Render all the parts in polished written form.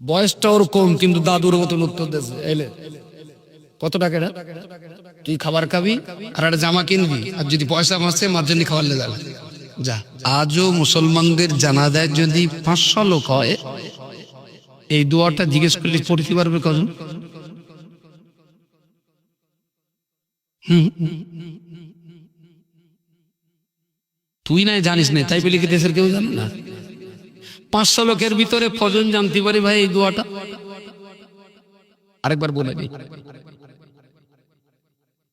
বয়সটা ওর কম, কিন্তু দাদুর মতন উত্তর দিয়েছে। এলে কত টাকা এটা? তুই খাবার খাবি আর একটা জামা কিনবি, আর যদি পয়সা বাঁচে মার জন্য খাবার লে যাবে যা। আজও মুসলমানদের জানাজায় যদি 500 লোক হয়, এই দোয়াটা জিজ্ঞেস করলে পড়তে পারবে কজন? তুই নাই জানিস না, তাই বলি কি দেশের কেউ জানে না? 500 লোকের ভিতরে কজন জানতে পারে ভাই এই দোয়াটা? আরেকবার বলে দিই,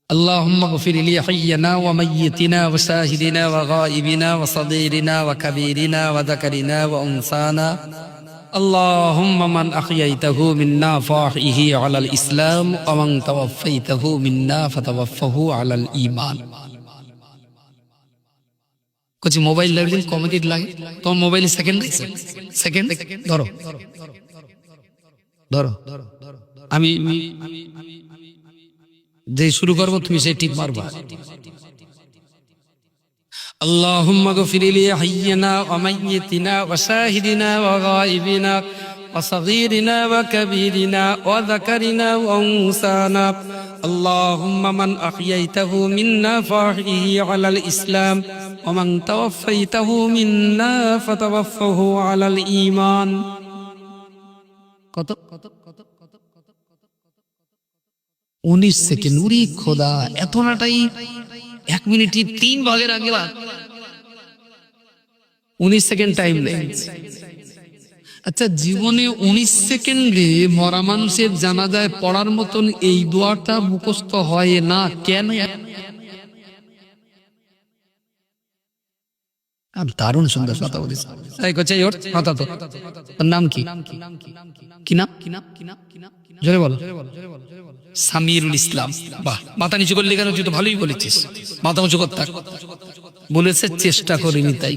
اللهم اغفر لحينا وميتنا وشاهدنا وغائبنا وصغيرنا وكبيرنا وذكرنا وأنثانا اللهم من أحييته منا فأحيه على الإسلام ومن توفيته منا فتوفه على الإيمان। कुछ मोबाइल लगले कॉमेडी লাগে তো মোবাইল সেকেন্ড সেকেন্ড ধরো ধরো আমি যে শুরু করব তুমি সেই টিপ মারবা। اللهم اغفر لحينا وميتنا وشاهدنا وغائبنا وصغيرنا وكبيرنا وذكرنا وأنثانا اللهم من أحييته منا فأحيه على الإسلام ومن توفيته منا فتوفه على الإيمان। কত 19 সেকেন্ড। উরি খোদা, এত নাটাই 1 মিনিটে 3 ভাগের আগে 19 সেকেন্ড টাইম নেই। আচ্ছা, জীবনে 19 সেকেন্ডে মরা মানুষের জানাজায় পড়ার মতন এই দোয়াটা মুখস্থ হয় না কেন? দারুণ সুন্দর কথা বলিস। নাম কি? কি নাম? জোরে বলো। সামিরুল ইসলাম। বাহ, মাথা নিচু করলি কেন? তুই তো ভালোই বলেছিস, মাথা উঁচু কর থাক। বলেছে চেষ্টা করিনি তাই।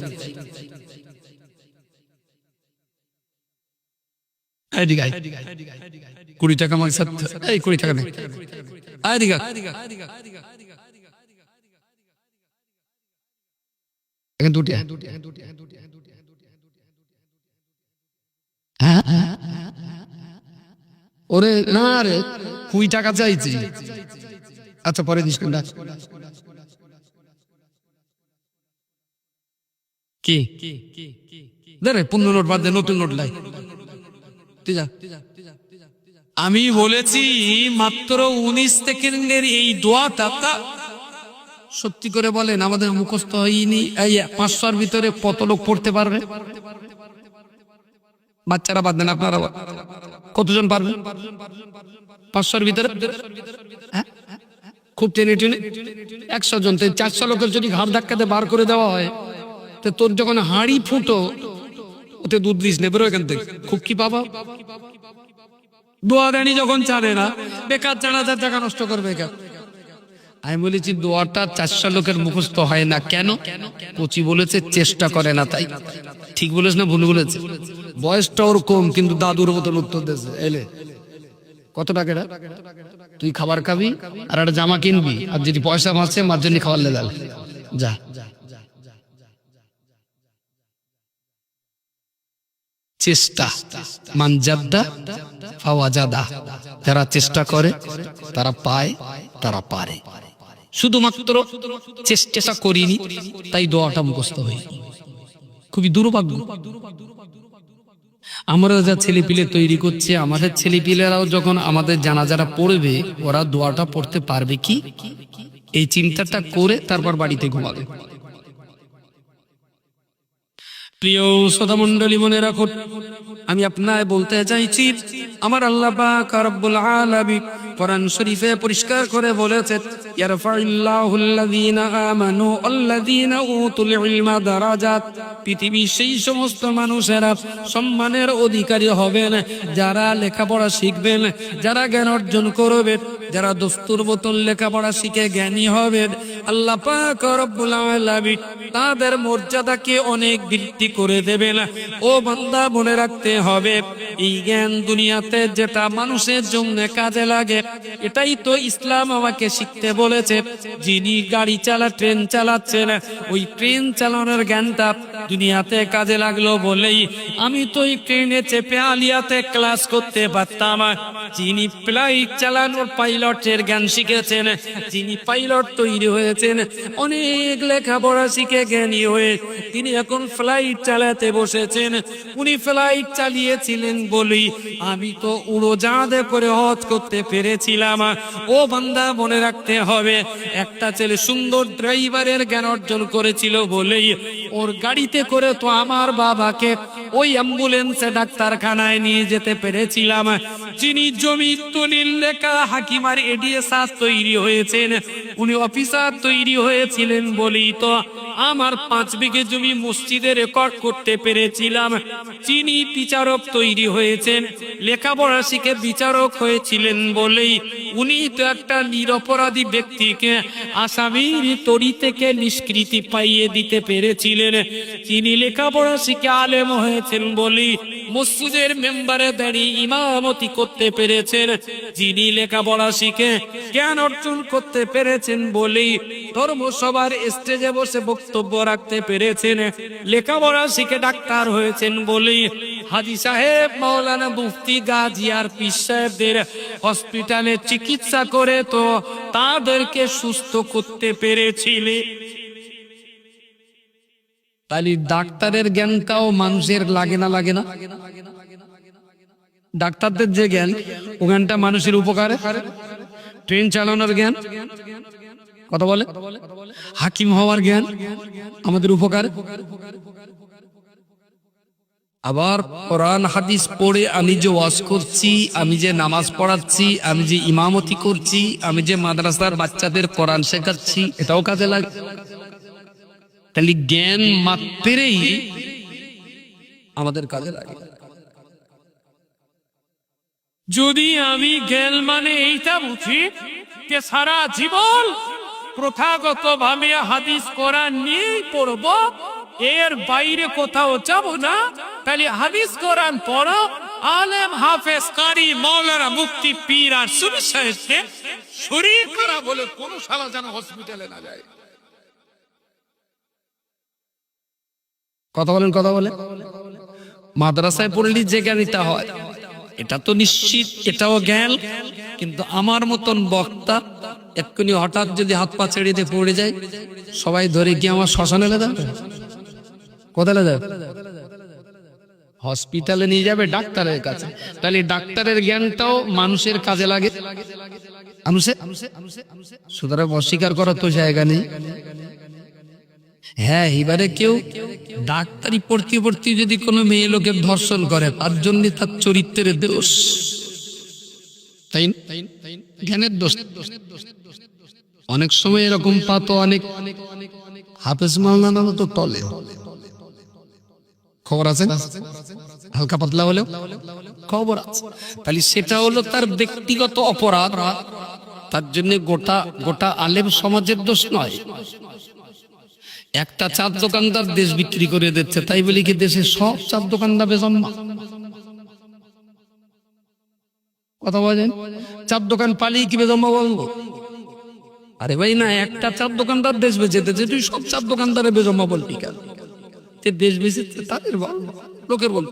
20 টাকা আমার সাথে, এই 20 টাকা নেই। এখন দুটি ওরে না রে, 20 টাকা চাইছি। আচ্ছা পরে দিস কোনটা? কি দে 15 নোট বাদ দে, নতুন নোট লাই। আমি বলেছি মাত্র 19 সেকেন্ডের এই দোয়াটা। সত্যি করে বলেন, আমাদের মুখস্থ হয়নি। এই 500-র ভিতরে কত লোক পড়তে পারবে? বাচ্চারা বাদ দেন, আপনারা কতজন পারবেন 500-র ভিতরে? খুব টেনে টেনে 100 জন। 400 লোকের যদি ঘাড় ধাক্কাতে বার করে দেওয়া হয়, তো তোর যখন হাঁড়ি ফুটো ওতে দুধ দিস নেবে এখান থেকে, খুব কি পাবা? দোয়া দেনি যখন ছাড়ে না, বেকার 4,000 টাকা নষ্ট করবে কেন? আমি বলেছি দোয়াটা 400 লোকের মুখস্থ হয় না কেন? কোচি বলেছে চেষ্টা করে না তাই। ঠিক বলেছ না ভুল বলেছে? বয়সটা ওর কম, কিন্তু দাদুর মতন উত্তর দিয়েছে। এলে কত টাকা এটা? তুই খাবার খাবি আর একটা জামা কিনবি, আর যদি পয়সা বাঁচে মার জন্য খাবার লে যাবে যা। চেষ্টা মানজাদা ফাওয়াজাদা, যারা চেষ্টা করে তারা পায়, তারা পারে। শুধুমাত্র চেষ্টা করিনি তাই দোয়াটা মুখস্থ হয়নি। খুবই দুর্ভাগ্য। আমরা যা ছেলেপিলে তৈরি করছে, আমাদের ছেলেপিলেরাও যখন আমাদের জানাজারা পড়বে, ওরা দোয়াটা পড়তে পারবে কি? এই চিন্তাটা করে তারপর বাড়িতে ঘুমাবে। প্রিয় শ্রোতা মণ্ডলী, মনে রাখুন, আমি আপনায় বলতে চাইছি, আমার আল্লাহ পাক রব্বুল আলামিন কোরআন শরীফে পরিষ্কার করে বলেছেন, ইয়ারফাইল্লাহুল্লাযীনা আমানু ওয়াল্লাযীনা উতুল ইলমা দারাজাত। পৃথিবীর সেই সমস্ত মানুষেরা সম্মানের অধিকারী হবেন যারা লেখাপড়া শিখবেন, যারা জ্ঞান অর্জন করবেন, যারা দস্তুর মতন লেখাপড়া শিখে জ্ঞানী হবেন। আল্লাহ পাক রব্বুল আলামিন তাদের মর্যাদাকে অনেক বৃদ্ধি করে দেবেন। ও বান্দা, মনে রাখতে হবে, এই জ্ঞান দুনিয়াতে যেটা মানুষের জন্য কাজে লাগে, এটাই তো ইসলাম আমাকে শিখতে বলেছে। যিনি গাড়ি ট্রেন চালাচ্ছেন, ওই ট্রেন চালানোর জ্ঞানটা দুনিয়াতে কাজে লাগলো বলেই আমি তো এই ট্রেনে চেপে আলিয়াতে ক্লাস করতে পারতাম। যিনি ফ্লাইট চালানোর পাইলটের জ্ঞান শিখেছেন, যিনি পাইলট তৈরি হয়েছেন, অনেক লেখাপড়া শিখে জ্ঞানী হয়ে তিনি এখন ফ্লাইট চালাতে বসেছেন। উনি ফ্লাইট চালিয়েছিলেন বলেই আমি তো উড়োজাহাজে করে হজ করতে পেরেছিলাম। ও বান্দা, মনে রাখতে হবে, একটা ছেলে সুন্দর ড্রাইভারের জ্ঞান অর্জন করেছিল বলেই ওর গাড়িতে করে তো আমার বাবাকে ওই অ্যাম্বুলেন্সে ডাক্তারখানায় নিয়ে যেতে পেরেছিলাম। যিনি জমি দলিল লেখা হাকিম আর এডিএসআর তৈরি হয়েছেন, উনি অফিসার তৈরি হয়েছিলেন বলেই তো আমার 5 বিঘে জমি মসজিদে রেকর্ড করতে পেরেছিলাম। যিনি বিচারক তৈরি হয়েছেন, লেখাপড়া শিখে বিচারক হয়েছিলেন বলেই উনি তো একটা নিরপরাধী ব্যক্তিকে আসামির তরি থেকে নিষ্কৃতি পাইয়ে দিতে পেরেছিলেন। তিনি লেখাপড়া শিখে আলেম হয়েছেন বলেই মসজিদের মেম্বারে দাঁড়িয়ে ইমামতি করতে পেরেছেন। যিনি লেখাপড়া শিখে জ্ঞান অর্জন করতে পেরেছেন বলেই ধর্মসভার স্টেজে বসে বক্তব্য রাখতে পেরেছেন। লেখাপড়া শিখে ডাক্তার হয়েছেন বলেই হাজী সাহেব, মাওলানা মুফতি, গাজী আর পীর সাহেবদের হসপিটালে চিকিৎসা করে তো তাদেরকে সুস্থ করতে পেরেছিলেন। তাহলে ডাক্তারের জ্ঞানটাও মানুষের লাগে না? লাগে না? ডাক্তারদের যে জ্ঞান, ও জ্ঞানটা মানুষের উপকারে। ট্রেন চালানোর জ্ঞান, কথা বলে, হাকিম হওয়ার জ্ঞান আমাদের উপকার। আবার কোরআন হাদিস পড়ে আমি যে ওয়াজ করছি, আমি যে নামাজ পড়াচ্ছি, আমি যে ইমামতি করছি, আমি যে মাদ্রাসার বাচ্চাদের কোরআন শেখাচ্ছি, এটাও কাজে লাগে। তাহলে জ্ঞান মাত্রেই আমাদের কাজে লাগে। যদি আমি জ্ঞান মানে এইটা বুঝি যে সারা জীবন প্রথাগত ভাবে হাদিস কোরআন নিয়েই পড়বো, এর বাইরে কোথাও যাব না, তাহলে হাদিস কোরআন পড়ো, আলেম, হাফেজ, কারি, মাওলানা, মুফতি, পীর আর সুফি সাহেবকে শরীর খারাপ হলে কোন শালা যেন হসপিটালে না যায়। কথা বলেন, কথা বলে। মাদ্রাসায় পড়লে যে জ্ঞানীটা হয় এটা তো নিশ্চিত, এটাও জ্ঞান। কিন্তু আমার মতন বক্তা এক্ষুনি হঠাৎ যদি হাত পা ছেড়ে দিয়ে পড়ে যায়, সবাই ধরে গিয়ে আমার শ্মশানে লে দেবে। কোথায় লে দেবে? হসপিটালে নিয়ে যাবে, ডাক্তারের কাছে। তাহলে ডাক্তারের জ্ঞানটাও মানুষের কাজে লাগে। সুতরাং অস্বীকার করার তো জায়গা নেই। হ্যাঁ, এবারে কেউ ডাক্তারি পড়তে পড়তে যদি কোনো মেয়ে লোকের ধর্ষণ করে, তার জন্য তার চরিত্রের দোষ, তাই জ্ঞানের দোষ। অনেক সময় এরকম পাতো, অনেক হাফেজ মাওলানা তো টলে, খবর আছে, হালকা পাতলা হলেও খবর আছে। তাহলে সেটা হলো তার ব্যক্তিগত অপরাধ, তার জন্য গোটা গোটা আলেম সমাজের দোষ নয়। একটা চার দোকানদার দেশ বিক্রি করে দিচ্ছে, তাই বলি কি দেশে সব চার দোকানদার বেজন্মা? কথা বলেন, চার দোকান পালিয়ে কি বেজন্মা বলবো? আরে ভাই না, একটা চার দোকানদার দেশ বেঁচে দিচ্ছে, তুই সব চার দোকানদারে বেজন্মা বলবি কেন? দেশ বেঁচেছে তাদের বল, লোকের বল।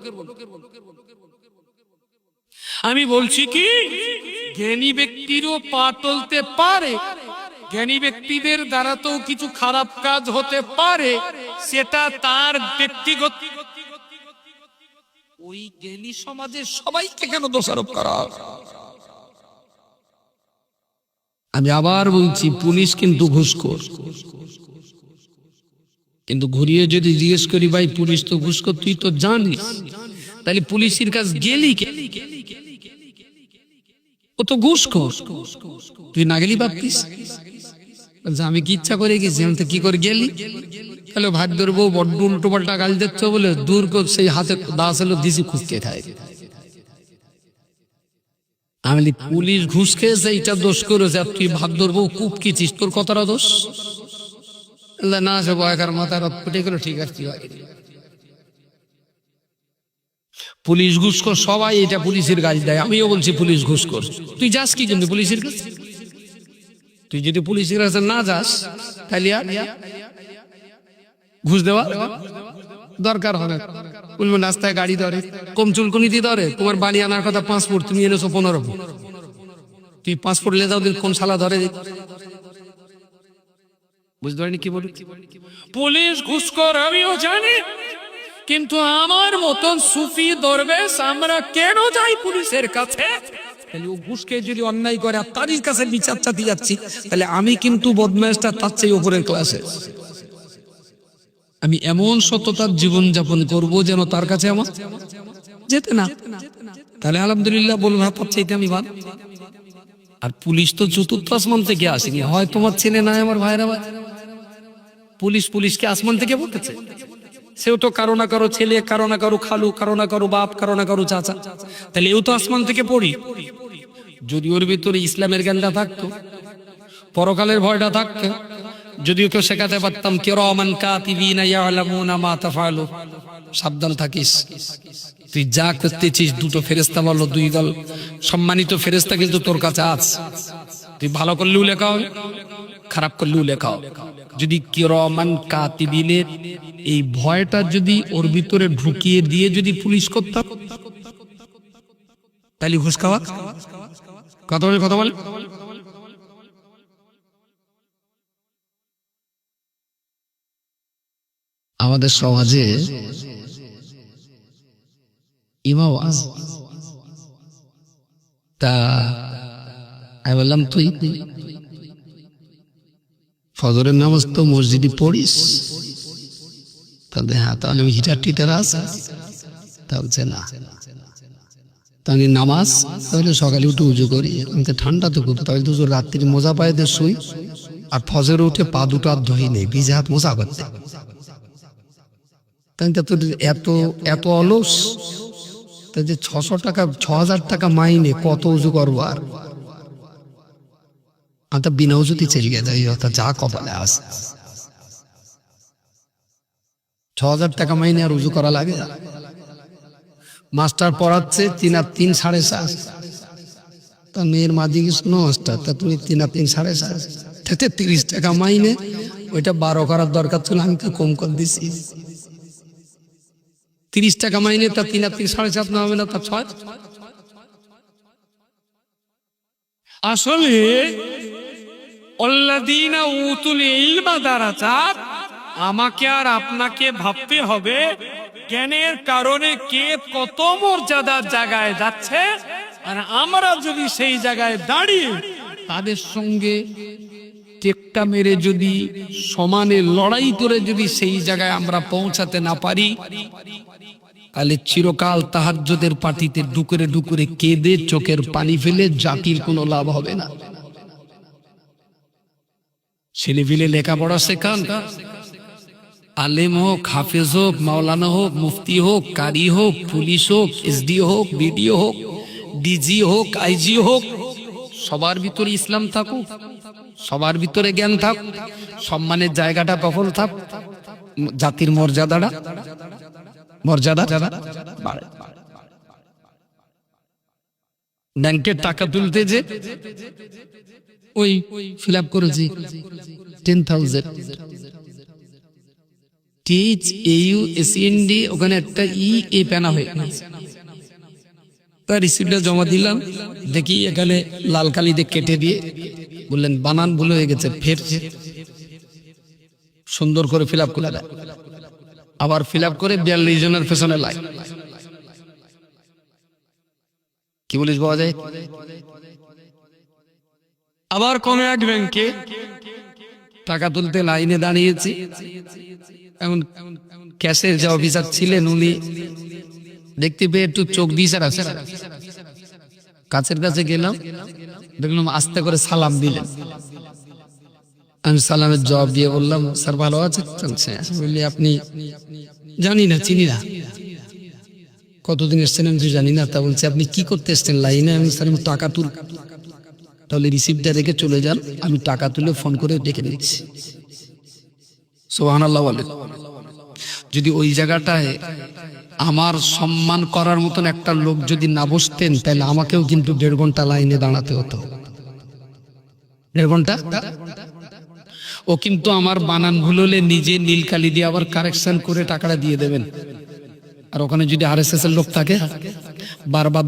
আমি বলছি কি, জ্ঞানী ব্যক্তিরও পা টলতে পারে, জ্ঞানী ব্যক্তিদের দ্বারা তো কিছু খারাপ কাজ হতে পারে, সেটা তার ব্যক্তিগত। ওই জ্ঞানী সমাজে সবাইকে কেন দোষারোপ করা? আমি আবার বলছি, পুলিশ কিন্তু ঘুষখোর। কিন্তু ঘুরিয়ে যদি জিজ্ঞেস করি, ভাই পুলিশ তো ঘুষখোর, তুই তো জানিস, তাহলে পুলিশের কাজ গেলি কে? ও তো ঘুষখোর, তুই না গেলি ভাবতিস আমি কি ইচ্ছা করে গেছি, আমি তো কি করে গেলি? তাহলে ভাত ধরবো, বড্ড উল্টো পাল্টা গাল দিচ্ছ বলে দূর কর, সেই হাতে দাস এলো দিছি খুঁজকে খায়। আমি পুলিশ ঘুষ খেয়েছে এটা দোষ করেছে, আর তুই ভাত ধরবো কূপ কিছিস, তোর কতটা দোষ? না সব একার মাথায় রথ ফুটে গেল, ঠিক আছে। পুলিশ ঘুষখোর সবাই, এটা পুলিশের গাছ দেয়। আমিও বলছি পুলিশ ঘুষখোর, তুই যাস কি জন্য পুলিশের কাছে? তুই যদি পুলিশের কাছে না যাস, তাহলে ঘুষ দেওয়া দরকার হবে, বলবো রাস্তায় গাড়ি ধরে, কম চুলকুনিতে ধরে, তোমার বাড়ি আনার কথা 5 ফুট, তুমি এনেছো 15 ফুট, তুই 5 ফুট লে যাও, কোন শালা ধরে? বুঝতে পারিনি কি বলি? পুলিশ ঘুষখোর আমিও জানি, কিন্তু আমার মতন সুফি দরবেশ আমরা কেন যাই পুলিশের কাছে? তাহলে ও ঘুষকে যদি অন্যায় করে আর তারই কাছে বিচার চাতে যাচ্ছি, তাহলে আমি কিন্তু বদমাইশটা তার চেয়ে উপরের ক্লাসে। আমি এমন সততার জীবন যাপন করব যেন তার কাছে আমার যেতে না। তাহলে আলহামদুলিল্লাহ বলবো, হ্যাঁ তার চাইতে আমি ভালো। আর পুলিশ তো চতুর্থ আসমান থেকে আসেনি, হয় তোমার ছেলে নাই আমার ভাইরা ভাই। পুলিশকে আসমান থেকে বলতেছে, সেও তো কারো না কারো ছেলে, কারো না কারো খালু, কারো না কারো বাপ, কারো না কারো চাচা। তাহলে এও তো আসমান থেকে পড়ি। যদি ওর ভিতরে ইসলামের জ্ঞানটা থাকতো, পরকালের ভয়টা থাকতো, যদিও কেউ শেখাতে পারতাম কিরামান কাতিবিনা ইয়ালামুনা মা তাফআলু, সাবধান থাকিস, তুই যা করতেছিস দুটো ফেরেশতা বললো, 2 দল সম্মানিত ফেরেশতা কিন্তু তোর কাছে আছে, তুই ভালো করলেও লেখা হবে, খারাপ করলেও লেখা হবে। যদি কিরামান কাতিবিনের এই ভয়টা যদি ওর ভিতরে ঢুকিয়ে দিয়ে যদি পুলিশ করতাম, তাহলে ঘুষ খাওয়া কথা বলে। আমাদের সমাজে ইমাম তা আমি বললাম, তুই ফজরের নামাজ তো মসজিদে পড়িস? তাহলে হ্যাঁ। তাহলে হিটার টিটার আছে? তা বলছে না। তাহলে নামাজ? তাহলে সকালে উঠে উজু করি, ঠান্ডা তো খুব, তাহলে তো রাত্রি মোজা পায়ে দিয়ে শুই, আর ফজরে উঠে পা দুটো আর ধুই নেই, ভিজে হাত মোজা করতে। এত অলস, যে 600 টাকা 6000 টাকা মাইনে কত উজু করবো? আর বিনা উজুতে চলে গেছে, যা কপালে আছে। 6000 টাকা মাইনে আর উজু করা লাগে? মাস্টার পড়াচ্ছে 3 আর 3 7.5, তা মেয়ের মাঝে কিছু মাস্টার, তা তুমি 3 আর 3 7.5, 30 টাকা মাইনে, ওইটা 12 করার দরকার ছিল, আমি তো কম করে দিছি। 30 টাকা মাইনে, তার 3 আর 3 7.5 না হবে না, তার 6। আসলে আল্লাযীনা উতুল ইলমা দারাজাত, আমাকে আর আপনাকে ভাবতে হবে জ্ঞানের কারণে কে কত মর্যাদার জায়গায় যাচ্ছে, আর আমরা যদি সেই জায়গায় দাঁড়িয়ে তাদের সঙ্গে টেক্কা মেরে যদি সমানে লড়াই করে যদি সেই জায়গায় আমরা পৌঁছাতে না পারি, তাহলে চিরকাল তাহাজ্জুদের পার্টিতে ডুকরে ডুকরে কেঁদে চোখের পানি ফেলে জাতির কোনো লাভ হবে না। ছেলেপিলে লেখাপড়া শেখান, আলেম হোক, হাফেজ হোক, মাওলানা হোক, মুফতি হোক, কারি হোক, পুলিশ হোক, এসডি হোক, বিডিও হোক, ডিজি হোক, আইজি হোক, সবার ভিতরে ইসলাম থাকুক, সবার ভিতরে জ্ঞান থাক, সম্মানের জায়গাটা দখল থাক, জাতির মর্যাদা বাড়ে। ব্যাংকের টাকা তুলতে যে ওই ফিল আপ করেছি 10,000, THAUSEND, ওখানে একটা EA পেনা হয়ে গেছে, তার রিসিপ্টটা জমা দিলাম, দেখি এখানে লাল কালি দিয়ে কেটে দিয়ে বললেন বানান ভুল হয়ে গেছে, ফের সুন্দর করে ফিল আপ করে দেয়, আবার ফিল আপ করে 42 জনের পেছনে লাইন। কি বলিস পাওয়া যায়? আবার কোন এক ব্যাংকে টাকা তুলতে লাইনে দাঁড়িয়েছি, এমন ক্যাশের যে অফিসার ছিলেন উনি দেখতে পেয়ে একটু চোখ দিয়ে আছে, কাছের কাছে গেলাম, দেখলাম আস্তে করে সালাম দিলেন। আমি সালামের জবাব দিয়ে বললাম, স্যার ভালো আছে? বললি আপনি? জানি না, চিনি না। কতদিন এসছেন আমি জানি না। তা বলছে আপনি কি করতে এসছেন লাইনে? আমি স্যার টাকা তুল। তাহলে রিসিপ্টটা রেখে চলে যান, আমি টাকা তুলে ফোন করে ডেকে নিচ্ছি। সুবহানাল্লাহ বলে। যদি ওই জায়গাটায় আমার সম্মান করার মতন একটা লোক যদি না বসতেন, তাহলে আমাকেও কিন্তু 1.5 ঘন্টা লাইনে দাঁড়াতে হতো। 1.5 ঘন্টা। ও কিন্তু আমার বানান ভুল হলে নিজে নীলকালি দিয়ে আবার কারেকশন করে টাকাটা দিয়ে দেবেন। আর ওখানে যদি আরএসএস এর লোক থাকে বারবার